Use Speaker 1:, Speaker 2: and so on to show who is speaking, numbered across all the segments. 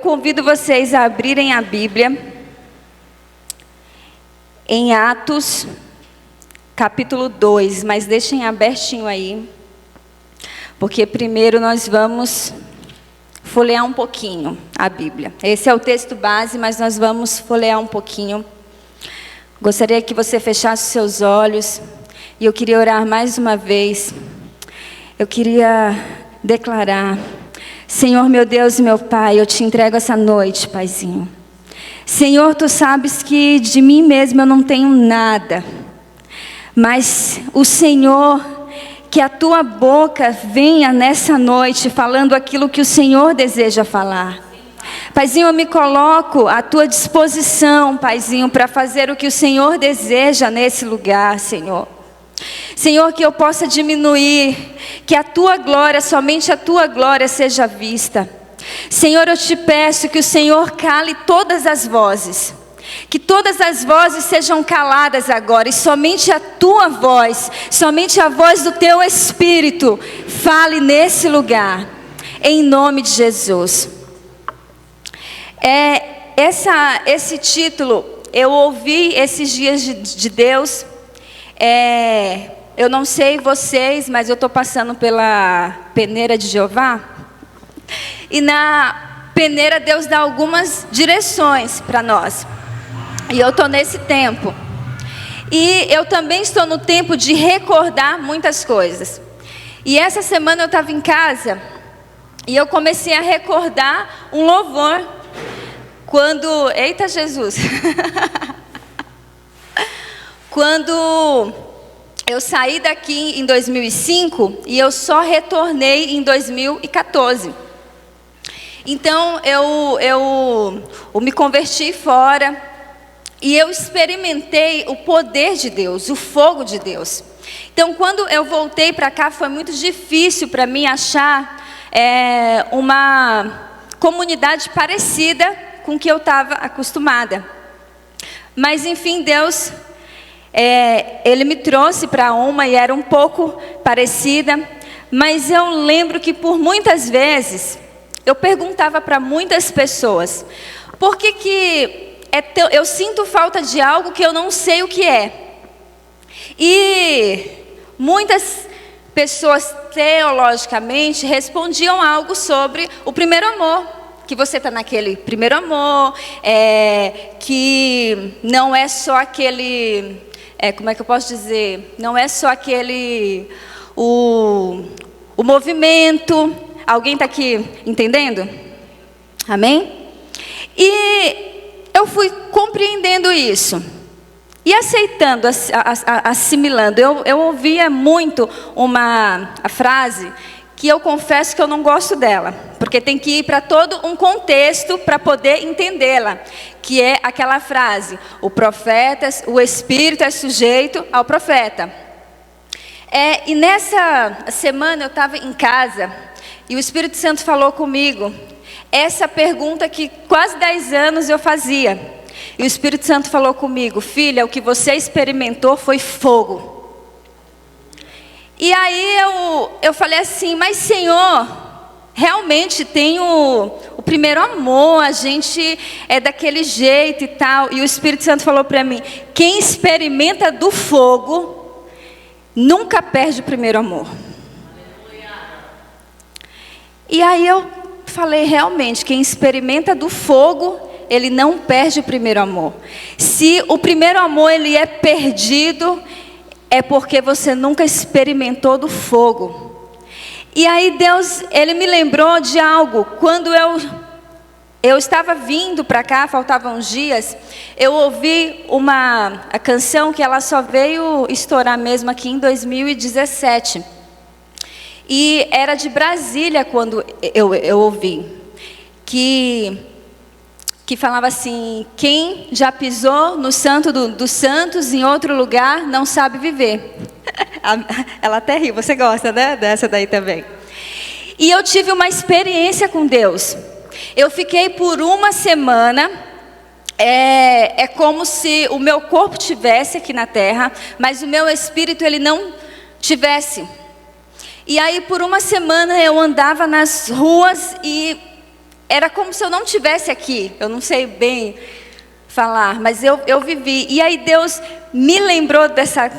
Speaker 1: convido vocês a abrirem a Bíblia em Atos, capítulo 2, mas deixem abertinho aí, porque primeiro nós vamos folhear um pouquinho a Bíblia. Esse é o texto base, mas nós vamos folhear um pouquinho. Gostaria que você fechasse os seus olhos, e eu queria orar mais uma vez. Eu queria declarar: Senhor, meu Deus e meu Pai, eu te entrego essa noite, Paizinho. Senhor, Tu sabes que de mim mesmo eu não tenho nada, mas o Senhor, que a Tua boca venha nessa noite falando aquilo que o Senhor deseja falar. Paizinho, eu me coloco à Tua disposição, Paizinho, para fazer o que o Senhor deseja nesse lugar, Senhor. Senhor, que eu possa diminuir, que a Tua glória, somente a Tua glória seja vista. Senhor, eu te peço que o Senhor cale todas as vozes, que todas as vozes sejam caladas agora, e somente a Tua voz, somente a voz do Teu Espírito, fale nesse lugar, em nome de Jesus. Esse título, eu ouvi esses dias de Deus. Eu não sei vocês, mas eu estou passando pela peneira de Jeová. E na peneira Deus dá algumas direções para nós. E eu estou nesse tempo. E eu também estou no tempo de recordar muitas coisas. E essa semana eu estava em casa e eu comecei a recordar um louvor. Quando... Eita Jesus! Quando eu saí daqui em 2005 e eu só retornei em 2014. Então eu me converti fora e eu experimentei o poder de Deus, o fogo de Deus. Então quando eu voltei para cá foi muito difícil para mim achar uma comunidade parecida com o que eu estava acostumada. Mas enfim, Deus... Ele me trouxe para uma e era um pouco parecida, mas eu lembro que por muitas vezes eu perguntava para muitas pessoas: por que eu sinto falta de algo que eu não sei o que é? E muitas pessoas teologicamente respondiam algo sobre o primeiro amor. Que você está naquele primeiro amor, que não é só aquele... como é que eu posso dizer? Não é só aquele... O movimento. Alguém está aqui entendendo? Amém? E eu fui compreendendo isso. E aceitando, assimilando. Eu ouvia muito a frase... que eu confesso que eu não gosto dela, porque tem que ir para todo um contexto para poder entendê-la, que é aquela frase: o espírito é sujeito ao profeta. E nessa semana eu estava em casa, e o Espírito Santo falou comigo, essa pergunta que quase 10 anos eu fazia, e o Espírito Santo falou comigo: filha, o que você experimentou foi fogo. E aí eu falei assim: mas Senhor, realmente tem o primeiro amor, a gente é daquele jeito e tal. E o Espírito Santo falou para mim: quem experimenta do fogo, nunca perde o primeiro amor. E aí eu falei: realmente, quem experimenta do fogo, ele não perde o primeiro amor. Se o primeiro amor ele é perdido, é porque você nunca experimentou do fogo. E aí Deus, Ele me lembrou de algo. Quando eu estava vindo para cá, faltavam uns dias, eu ouvi a canção que ela só veio estourar mesmo aqui em 2017. E era de Brasília quando eu ouvi. Que falava assim: quem já pisou no santo dos santos em outro lugar não sabe viver. Ela até riu, você gosta, né? Dessa daí também. E eu tive uma experiência com Deus. Eu fiquei por uma semana, é como se o meu corpo tivesse aqui na terra, mas o meu espírito ele não tivesse. E aí por uma semana eu andava nas ruas e era como se eu não estivesse aqui. Eu não sei bem falar, mas eu vivi. E aí Deus me lembrou dessa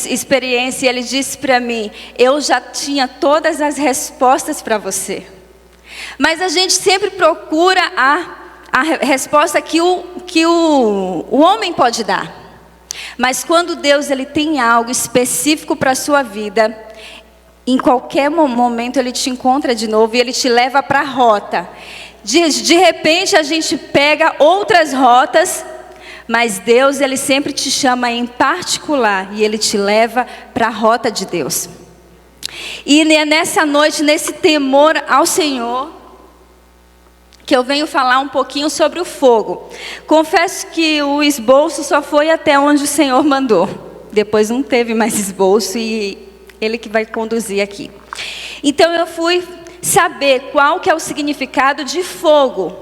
Speaker 1: experiência, e Ele disse para mim: eu já tinha todas as respostas para você. Mas a gente sempre procura a resposta que o homem pode dar. Mas quando Deus ele tem algo específico para a sua vida, em qualquer momento Ele te encontra de novo e Ele te leva para a rota. De repente a gente pega outras rotas, mas Deus ele sempre te chama em particular e Ele te leva para a rota de Deus. E nessa noite, nesse temor ao Senhor, que eu venho falar um pouquinho sobre o fogo. Confesso que o esboço só foi até onde o Senhor mandou. Depois não teve mais esboço e Ele que vai conduzir aqui. Então eu fui saber qual que é o significado de fogo.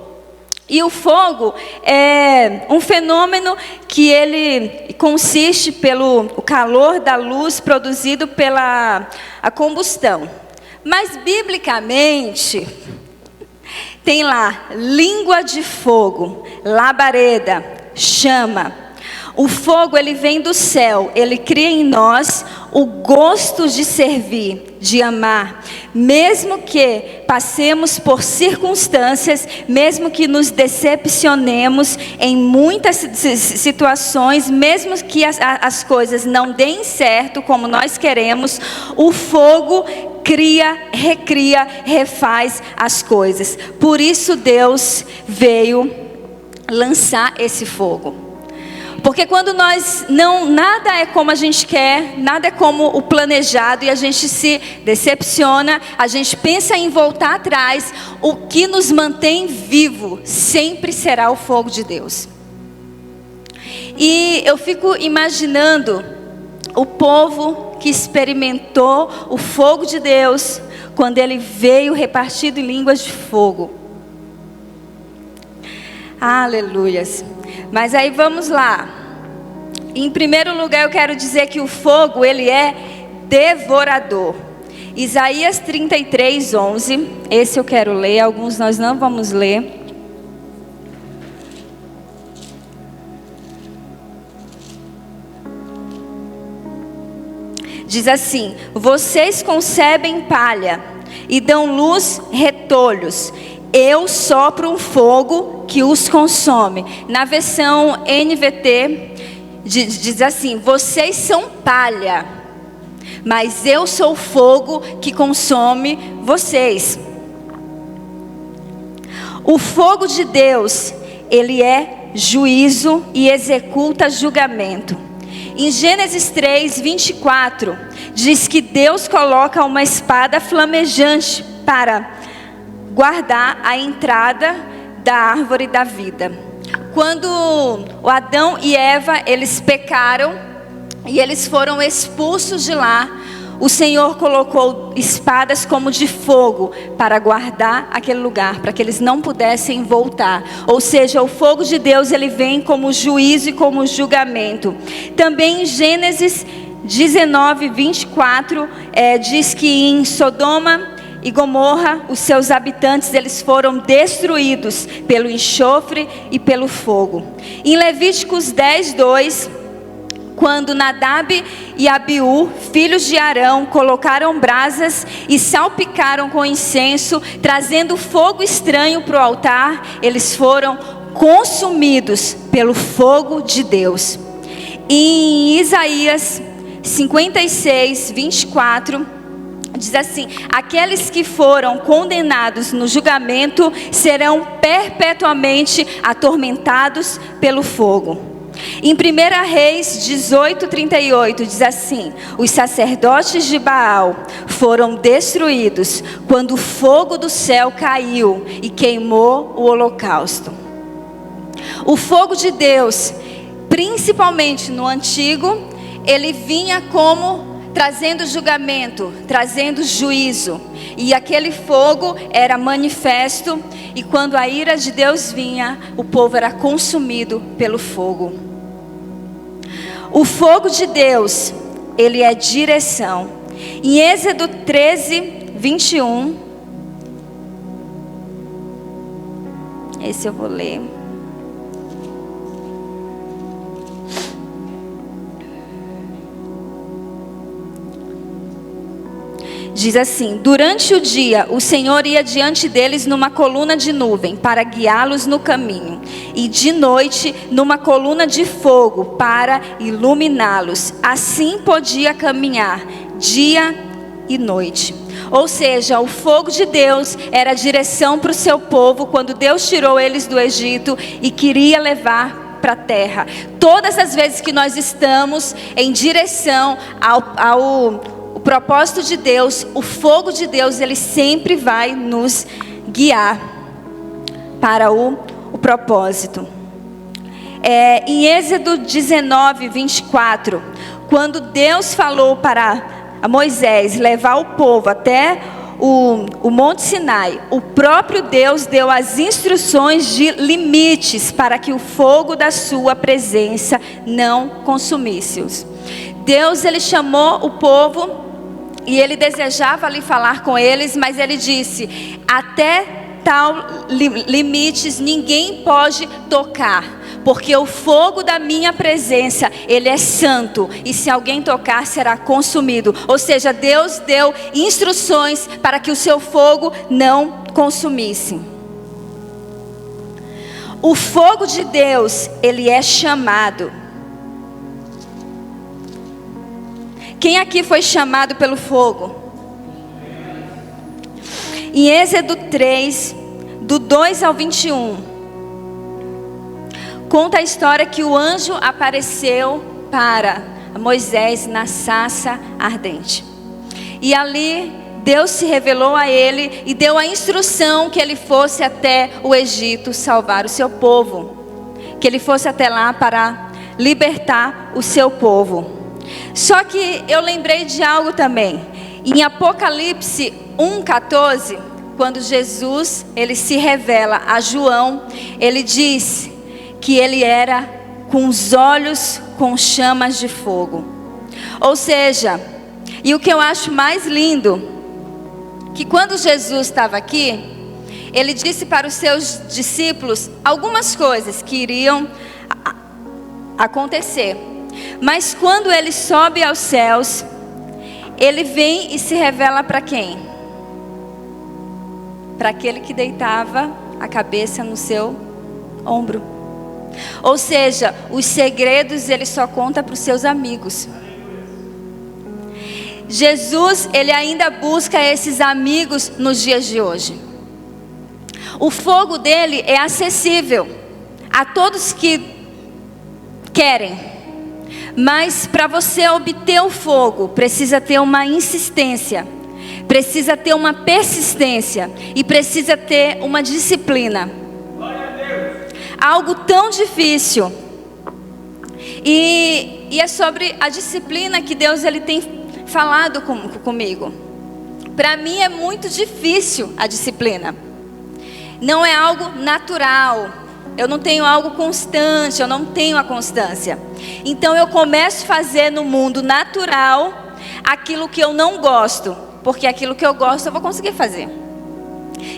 Speaker 1: E o fogo é um fenômeno que ele consiste pelo calor da luz produzido pela a combustão. Mas biblicamente tem lá língua de fogo, labareda, chama. O fogo ele vem do céu, ele cria em nós o gosto de servir, de amar, mesmo que passemos por circunstâncias, mesmo que nos decepcionemos em muitas situações, mesmo que as coisas não deem certo como nós queremos, o fogo cria, recria, refaz as coisas. Por isso Deus veio lançar esse fogo. Porque quando nada é como a gente quer, nada é como o planejado e a gente se decepciona, a gente pensa em voltar atrás, o que nos mantém vivo sempre será o fogo de Deus. E eu fico imaginando o povo que experimentou o fogo de Deus quando ele veio repartido em línguas de fogo. Aleluias. Mas aí vamos lá. Em primeiro lugar eu quero dizer que o fogo ele é devorador. Isaías 33:11. Esse eu quero ler, alguns nós não vamos ler. Diz assim: vocês concebem palha e dão luz retolhos. Eu sopro um fogo que os consome. Na versão NVT diz assim: vocês são palha, mas eu sou o fogo que consome vocês. O fogo de Deus, ele é juízo e executa julgamento. Em Gênesis 3:24 diz que Deus coloca uma espada flamejante para guardar a entrada da árvore da vida. Quando o Adão e Eva, eles pecaram e eles foram expulsos de lá, o Senhor colocou espadas como de fogo para guardar aquele lugar, para que eles não pudessem voltar. Ou seja, o fogo de Deus ele vem como juízo e como julgamento. Também em Gênesis 19:24 diz que em Sodoma e Gomorra, os seus habitantes eles foram destruídos pelo enxofre e pelo fogo. Em Levíticos 10:2, quando Nadab e Abiú, filhos de Arão, colocaram brasas e salpicaram com incenso, trazendo fogo estranho para o altar, eles foram consumidos pelo fogo de Deus. Em Isaías 56:24 diz assim: aqueles que foram condenados no julgamento serão perpetuamente atormentados pelo fogo. Em 1 Reis 18:38 diz assim: os sacerdotes de Baal foram destruídos quando o fogo do céu caiu e queimou o holocausto. O fogo de Deus, principalmente no antigo, ele vinha como trazendo julgamento, trazendo juízo. E aquele fogo era manifesto, e quando a ira de Deus vinha, o povo era consumido pelo fogo. O fogo de Deus, ele é direção. Em Êxodo 13:21 Esse eu vou ler. Diz assim: durante o dia, o Senhor ia diante deles numa coluna de nuvem, para guiá-los no caminho. E de noite, numa coluna de fogo, para iluminá-los. Assim podia caminhar, dia e noite. Ou seja, o fogo de Deus era a direção para o seu povo, quando Deus tirou eles do Egito e queria levar para a terra. Todas as vezes que nós estamos em direção ao propósito de Deus, o fogo de Deus, ele sempre vai nos guiar para o propósito. Em Êxodo 19, 24, quando Deus falou para Moisés levar o povo até o Monte Sinai, o próprio Deus deu as instruções de limites para que o fogo da sua presença não consumisse-os. Deus, ele chamou o povo e ele desejava ali falar com eles, mas ele disse: até tal limites ninguém pode tocar, porque o fogo da minha presença, ele é santo, e se alguém tocar será consumido. Ou seja, Deus deu instruções para que o seu fogo não consumisse. O fogo de Deus, ele é chamado. Quem aqui foi chamado pelo fogo? Em Êxodo 3, do 2 ao 21, conta a história que o anjo apareceu para Moisés na sarça ardente. E ali Deus se revelou a ele e deu a instrução que ele fosse até o Egito salvar o seu povo. Que ele fosse até lá para libertar o seu povo. Só que eu lembrei de algo também. Em Apocalipse 1:14, quando Jesus, ele se revela a João, ele diz que ele era com os olhos com chamas de fogo. Ou seja, e o que eu acho mais lindo, que quando Jesus estava aqui, ele disse para os seus discípulos algumas coisas que iriam acontecer. Mas quando ele sobe aos céus, ele vem e se revela para quem? Para aquele que deitava a cabeça no seu ombro. Ou seja, os segredos ele só conta para os seus amigos. Jesus, ele ainda busca esses amigos nos dias de hoje. O fogo dele é acessível a todos que querem. Mas para você obter o fogo, precisa ter uma insistência, precisa ter uma persistência e precisa ter uma disciplina. Algo tão difícil. E é sobre a disciplina que Deus, ele tem falado comigo. Para mim é muito difícil a disciplina. Não é algo natural. Eu não tenho algo constante, eu não tenho a constância. Então eu começo a fazer no mundo natural aquilo que eu não gosto, porque aquilo que eu gosto eu vou conseguir fazer.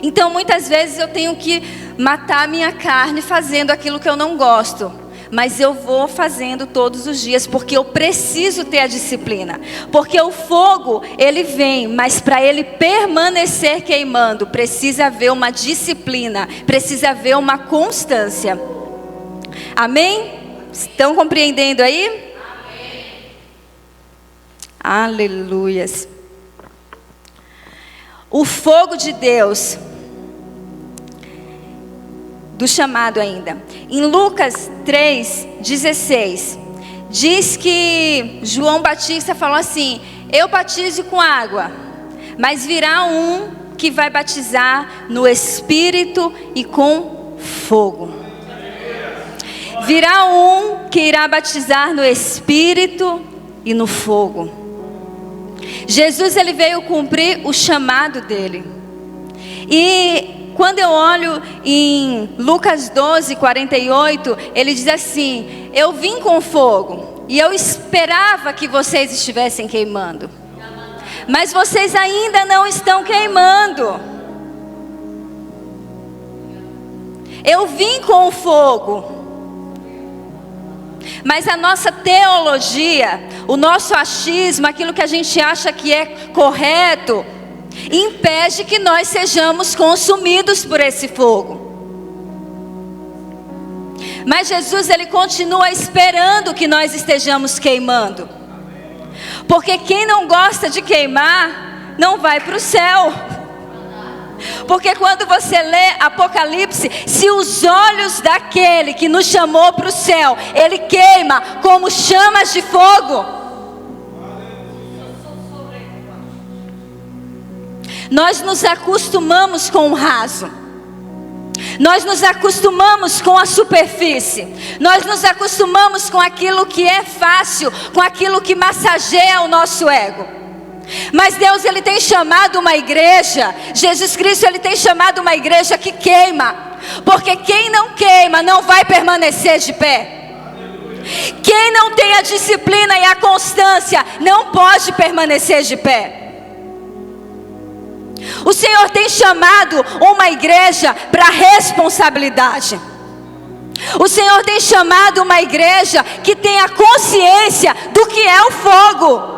Speaker 1: Então muitas vezes eu tenho que matar a minha carne fazendo aquilo que eu não gosto, mas eu vou fazendo todos os dias, porque eu preciso ter a disciplina. Porque o fogo, ele vem, mas para ele permanecer queimando, precisa haver uma disciplina, precisa haver uma constância. Amém? Estão compreendendo aí? Amém. Aleluias. O fogo de Deus, do chamado ainda. Em Lucas 3:16, diz que João Batista falou assim: eu batizo com água, mas virá um que vai batizar no Espírito e com fogo. Virá um que irá batizar no Espírito e no fogo. Jesus, ele veio cumprir o chamado dele. E quando eu olho em Lucas 12:48, ele diz assim: eu vim com fogo e eu esperava que vocês estivessem queimando, mas vocês ainda não estão queimando. Eu vim com o fogo. Mas a nossa teologia, o nosso achismo, aquilo que a gente acha que é correto, impede que nós sejamos consumidos por esse fogo. Mas Jesus, ele continua esperando que nós estejamos queimando. Porque quem não gosta de queimar, não vai para o céu. Porque quando você lê Apocalipse, se os olhos daquele que nos chamou para o céu, ele queima como chamas de fogo. Nós nos acostumamos com o raso. Nós nos acostumamos com a superfície. Nós nos acostumamos com aquilo que é fácil, com aquilo que massageia o nosso ego. Mas Deus, ele tem chamado uma igreja, Jesus Cristo, ele tem chamado uma igreja que queima. Porque quem não queima não vai permanecer de pé. Quem não tem a disciplina e a constância não pode permanecer de pé. O Senhor tem chamado uma igreja para responsabilidade. O Senhor tem chamado uma igreja que tenha consciência do que é o fogo.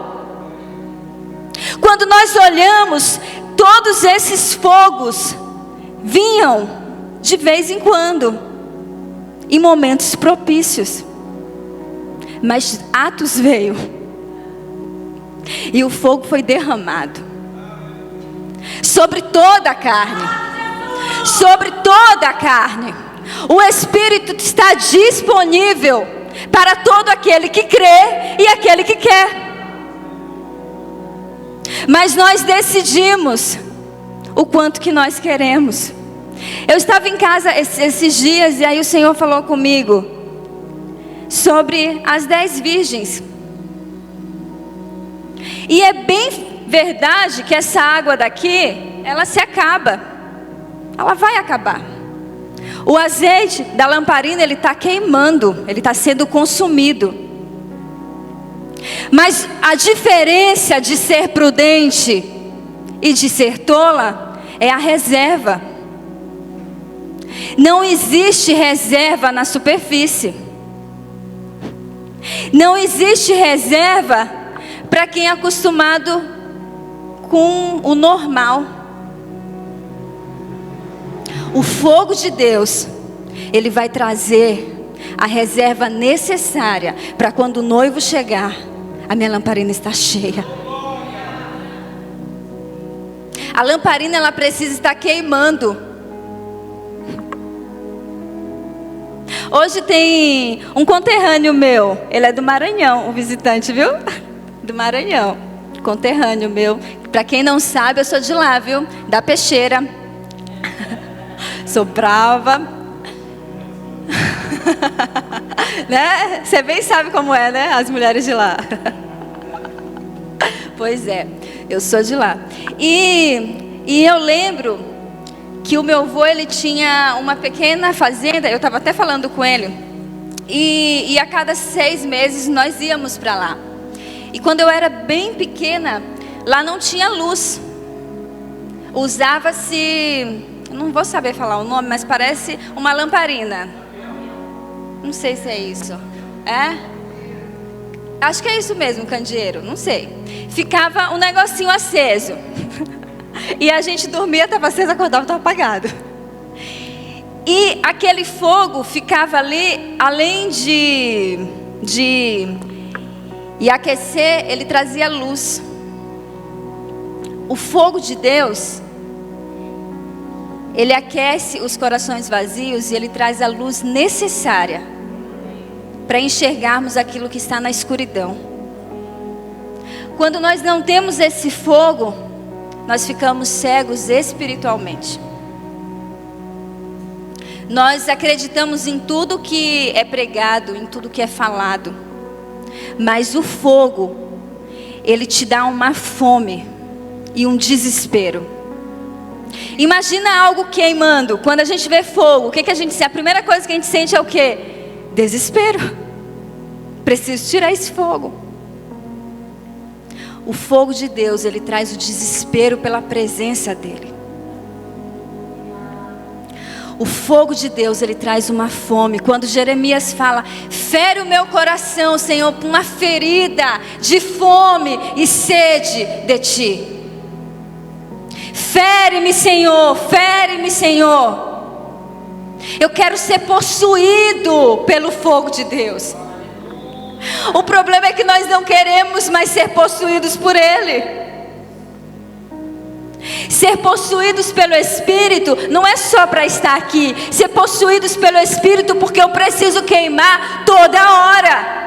Speaker 1: Quando nós olhamos, todos esses fogos vinham de vez em quando, em momentos propícios. Mas Atos veio e o fogo foi derramado sobre toda a carne. Sobre toda a carne. O Espírito está disponível para todo aquele que crê e aquele que quer. Mas nós decidimos o quanto que nós queremos. Eu estava em casa esses dias e aí o Senhor falou comigo sobre as 10 virgens. E é bem verdade que essa água daqui, ela se acaba. Ela vai acabar. O azeite da lamparina, ele está queimando, ele está sendo consumido. Mas a diferença de ser prudente e de ser tola é a reserva. Não existe reserva na superfície. Não existe reserva para quem é acostumado com o normal. O fogo de Deus, ele vai trazer a reserva necessária para quando o noivo chegar, a minha lamparina está cheia. A lamparina, ela precisa estar queimando. Hoje tem um conterrâneo meu, ele é do Maranhão, um visitante, viu? Do Maranhão, conterrâneo meu. Para quem não sabe, eu sou de lá, viu? Da Peixeira. Sou brava. Né? Você bem sabe como é, né? As mulheres de lá. Pois é, eu sou de lá. E eu lembro que o meu avô, ele tinha uma pequena fazenda. Eu estava até falando com ele. E a cada 6 meses nós íamos para lá. E quando eu era bem pequena, lá não tinha luz. Usava-se, não vou saber falar o nome, mas parece uma lamparina. Não sei se é isso. É? Acho que é isso mesmo, candeeiro. Não sei. Ficava um negocinho aceso. E a gente dormia, estava aceso, acordava, estava apagado. E aquele fogo ficava ali, além de aquecer, ele trazia luz. O fogo de Deus, ele aquece os corações vazios e ele traz a luz necessária para enxergarmos aquilo que está na escuridão. Quando nós não temos esse fogo, nós ficamos cegos espiritualmente. Nós acreditamos em tudo que é pregado, em tudo que é falado. Mas o fogo, ele te dá uma fome e um desespero. Imagina algo queimando. Quando a gente vê fogo, o que a gente sente? A primeira coisa que a gente sente é o quê? Desespero. Preciso tirar esse fogo. O fogo de Deus, ele traz o desespero pela presença dele. O fogo de Deus, ele traz uma fome. Quando Jeremias fala, fere o meu coração, Senhor, por uma ferida de fome e sede de Ti. Fere-me, Senhor, fere-me, Senhor. Eu quero ser possuído pelo fogo de Deus. O problema é que nós não queremos mais ser possuídos por Ele. Ser possuídos pelo Espírito não é só para estar aqui. Ser possuídos pelo Espírito porque eu preciso queimar toda hora.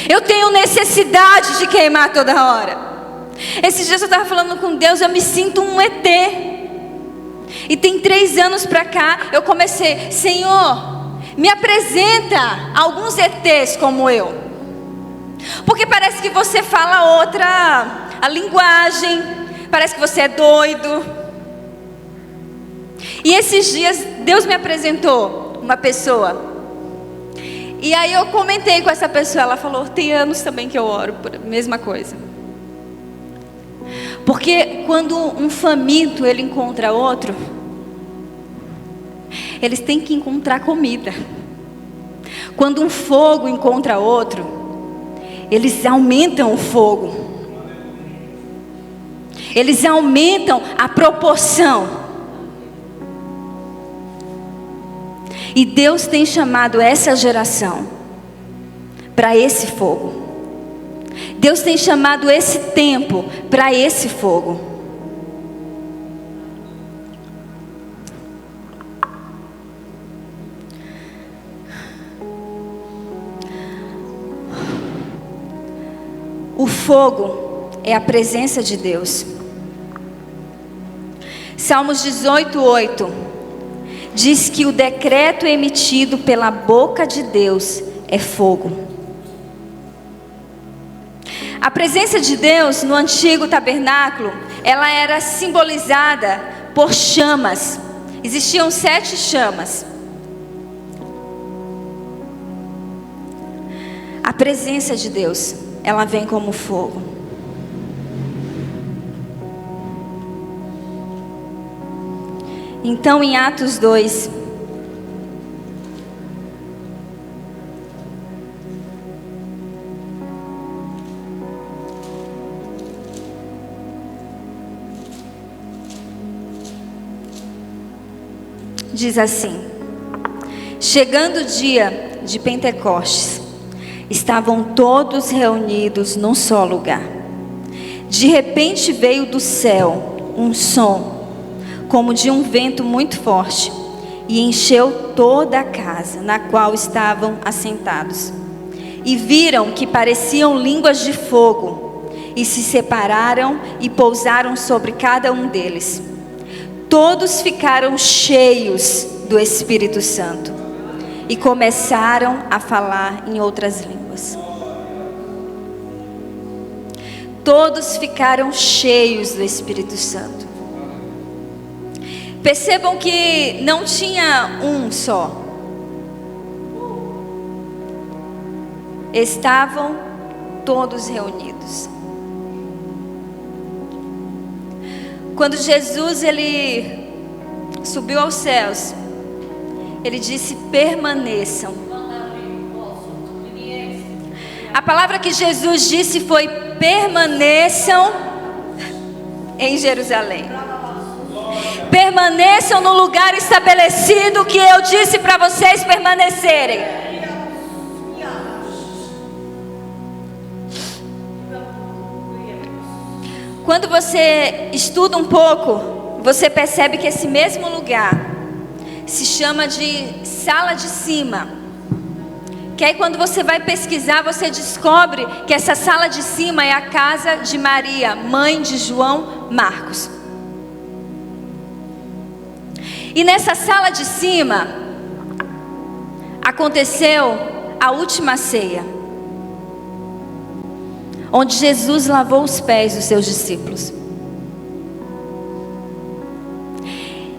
Speaker 1: Eu tenho necessidade de queimar toda hora. Esses dias eu estava falando com Deus, eu me sinto um ET. E tem 3 anos para cá eu comecei, Senhor, me apresenta alguns ETs como eu. Porque parece que você fala a linguagem, parece que você é doido. E esses dias Deus me apresentou uma pessoa. E aí eu comentei com essa pessoa, ela falou, tem anos também que eu oro por a mesma coisa. Porque quando um faminto ele encontra outro, eles têm que encontrar comida. Quando um fogo encontra outro, eles aumentam o fogo. Eles aumentam a proporção. E Deus tem chamado essa geração para esse fogo. Deus tem chamado esse tempo para esse fogo. O fogo é a presença de Deus. Salmos 18:8 diz que o decreto emitido pela boca de Deus é fogo. A presença de Deus no antigo tabernáculo, ela era simbolizada por chamas. Existiam 7 chamas. A presença de Deus, ela vem como fogo. Então em Atos 2, diz assim: chegando o dia de Pentecostes, estavam todos reunidos num só lugar. De repente veio do céu um som, como de um vento muito forte, e encheu toda a casa na qual estavam assentados. E viram que pareciam línguas de fogo, e se separaram e pousaram sobre cada um deles. Todos ficaram cheios do Espírito Santo e começaram a falar em outras línguas. Todos ficaram cheios do Espírito Santo. Percebam que não tinha um só. Estavam todos reunidos. Quando Jesus ele subiu aos céus, ele disse: permaneçam. A palavra que Jesus disse foi: permaneçam em Jerusalém. Permaneçam no lugar estabelecido que eu disse para vocês permanecerem. Quando você estuda um pouco, você percebe que esse mesmo lugar se chama de sala de cima. Que aí quando você vai pesquisar, você descobre que essa sala de cima é a casa de Maria, mãe de João Marcos. E nessa sala de cima aconteceu a última ceia, onde Jesus lavou os pés dos seus discípulos.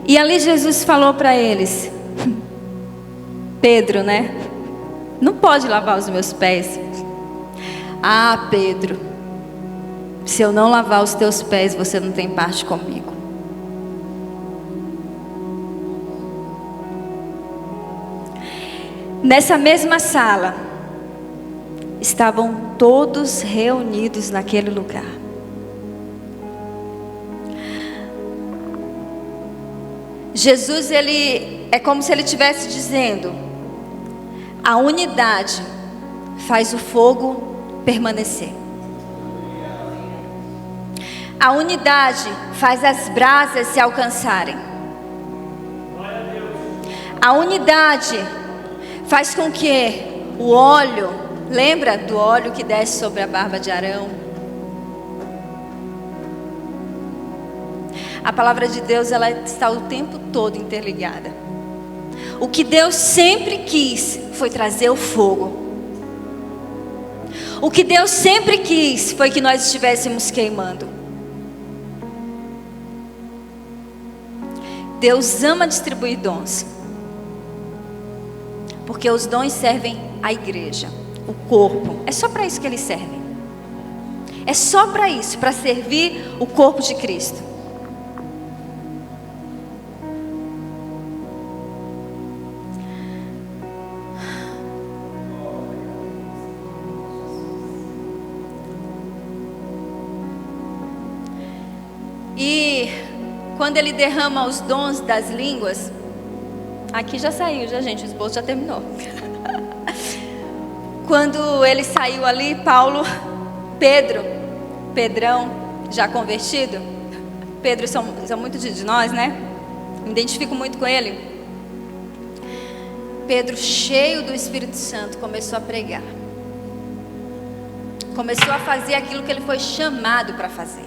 Speaker 1: E ali Jesus falou para eles: Pedro, né? Não pode lavar os meus pés. Ah, Pedro, se eu não lavar os teus pés, você não tem parte comigo. Nessa mesma sala, estavam todos reunidos naquele lugar. Jesus, ele é como se ele estivesse dizendo: a unidade faz o fogo permanecer. A unidade faz as brasas se alcançarem. A unidade faz com que o óleo, lembra do óleo que desce sobre a barba de Arão? A palavra de Deus, ela está o tempo todo interligada. O que Deus sempre quis foi trazer o fogo. O que Deus sempre quis foi que nós estivéssemos queimando. Deus ama distribuir dons, porque os dons servem à igreja, o corpo. É só para isso que eles servem. É só para isso, para servir o corpo de Cristo. E quando ele derrama os dons das línguas, aqui já saiu, já, gente, o esboço já terminou. Quando ele saiu ali, Pedrão, já convertido. Pedro são muito de nós, né? Me identifico muito com ele. Pedro, cheio do Espírito Santo, começou a pregar. Começou a fazer aquilo que ele foi chamado para fazer.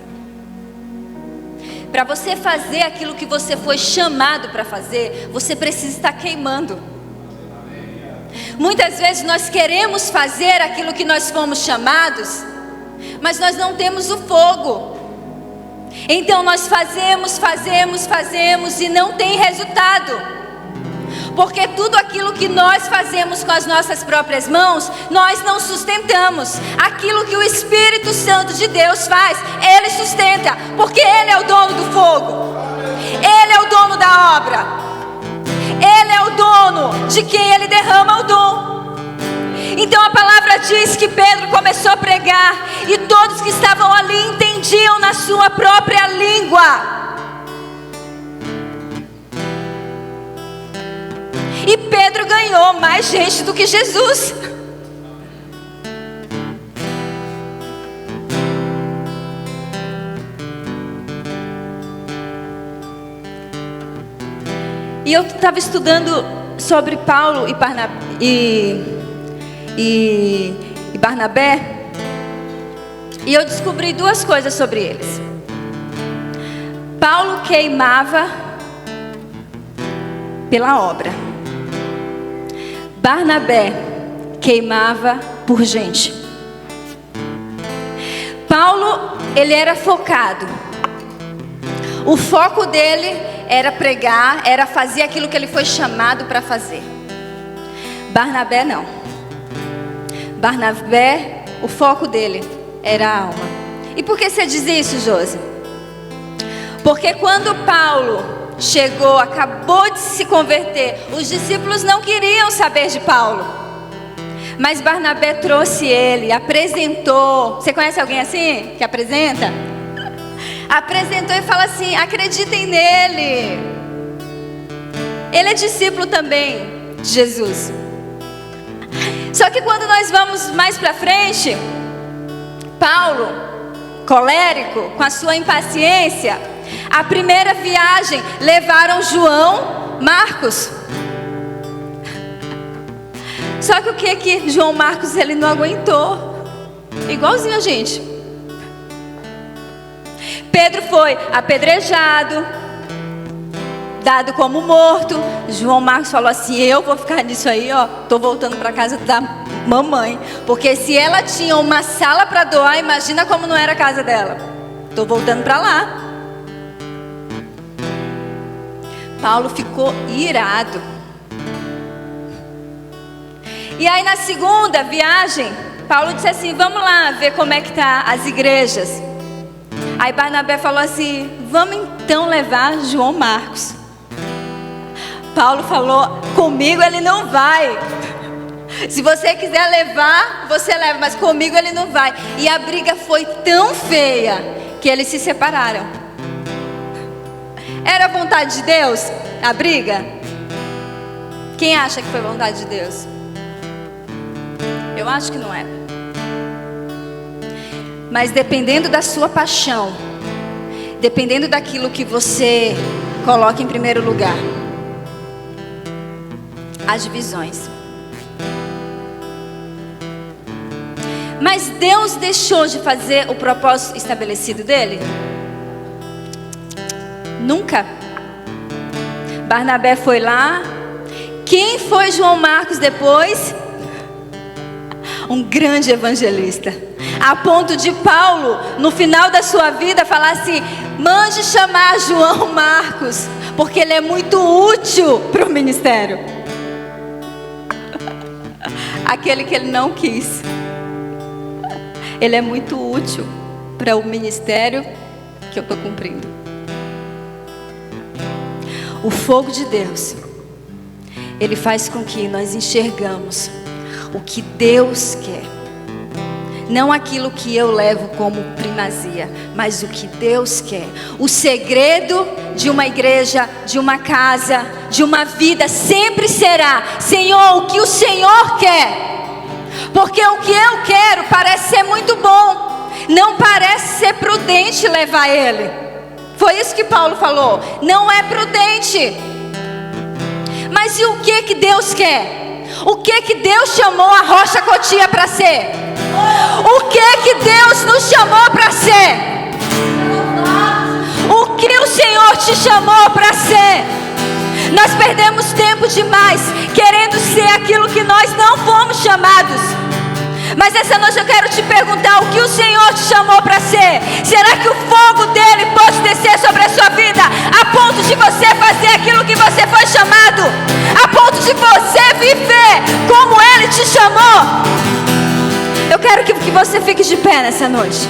Speaker 1: Para você fazer aquilo que você foi chamado para fazer, você precisa estar queimando. Muitas vezes nós queremos fazer aquilo que nós fomos chamados, mas nós não temos o fogo. Então nós fazemos e não tem resultado. Porque tudo aquilo que nós fazemos com as nossas próprias mãos, nós não sustentamos. Aquilo que o Espírito Santo de Deus faz, Ele sustenta. Porque Ele é o dono do fogo. Ele é o dono da obra. Ele é o dono de quem Ele derrama o dom. Então a palavra diz que Pedro começou a pregar, e todos que estavam ali entendiam na sua própria língua. E Pedro ganhou mais gente do que Jesus. E eu estava estudando sobre Paulo e Barnabé, e eu descobri duas coisas sobre eles. Paulo queimava pela obra. Barnabé queimava por gente. Paulo, ele era focado. O foco dele era pregar, era fazer aquilo que ele foi chamado para fazer. Barnabé não. Barnabé, o foco dele era a alma. E por que você diz isso, Josi? Porque quando Paulo chegou, acabou de se converter, os discípulos não queriam saber de Paulo, mas Barnabé trouxe ele, apresentou. Você conhece alguém assim, que apresenta? Apresentou e fala assim: acreditem nele, ele é discípulo também de Jesus. Só que quando nós vamos mais para frente, Paulo, colérico, com a sua impaciência, a primeira viagem levaram João, Marcos. Só que o que João Marcos ele não aguentou? Igualzinho a gente. Pedro foi apedrejado, dado como morto. João Marcos falou assim: eu vou ficar nisso aí, ó. Tô voltando para casa da mamãe, porque se ela tinha uma sala para doar, imagina como não era a casa dela. Tô voltando para lá. Paulo ficou irado. E aí na segunda viagem, Paulo disse assim: vamos lá ver como é que tá as igrejas. Aí Barnabé falou assim: vamos então levar João Marcos. Paulo falou: comigo ele não vai. Se você quiser levar, você leva, mas comigo ele não vai. E a briga foi tão feia que eles se separaram. Era vontade de Deus a briga? Quem acha que foi vontade de Deus? Eu acho que não é. Mas dependendo da sua paixão, dependendo daquilo que você coloca em primeiro lugar, as divisões. Mas Deus deixou de fazer o propósito estabelecido dele? Nunca. Barnabé foi lá. Quem foi João Marcos depois? Um grande evangelista. A ponto de Paulo, no final da sua vida, falar assim: mande chamar João Marcos, porque ele é muito útil para o ministério. Aquele que ele não quis. Ele é muito útil para o ministério que eu estou cumprindo. O fogo de Deus, ele faz com que nós enxergamos o que Deus quer. Não aquilo que eu levo como primazia, mas o que Deus quer. O segredo de uma igreja, de uma casa, de uma vida sempre será: Senhor, o que o Senhor quer? Porque o que eu quero parece ser muito bom, não parece ser prudente levar ele. Foi isso que Paulo falou, não é prudente. Mas e o que Deus quer? O que Deus chamou a Rocha Cotia para ser? O que Deus nos chamou para ser? O que o Senhor te chamou para ser? Nós perdemos tempo demais querendo ser aquilo que nós não fomos chamados. Mas essa noite eu quero te perguntar: o que o Senhor te chamou para ser? Será que o fogo dele pode descer sobre a sua vida, a ponto de você fazer aquilo que você foi chamado, a ponto de você viver como ele te chamou? Eu quero que você fique de pé nessa noite.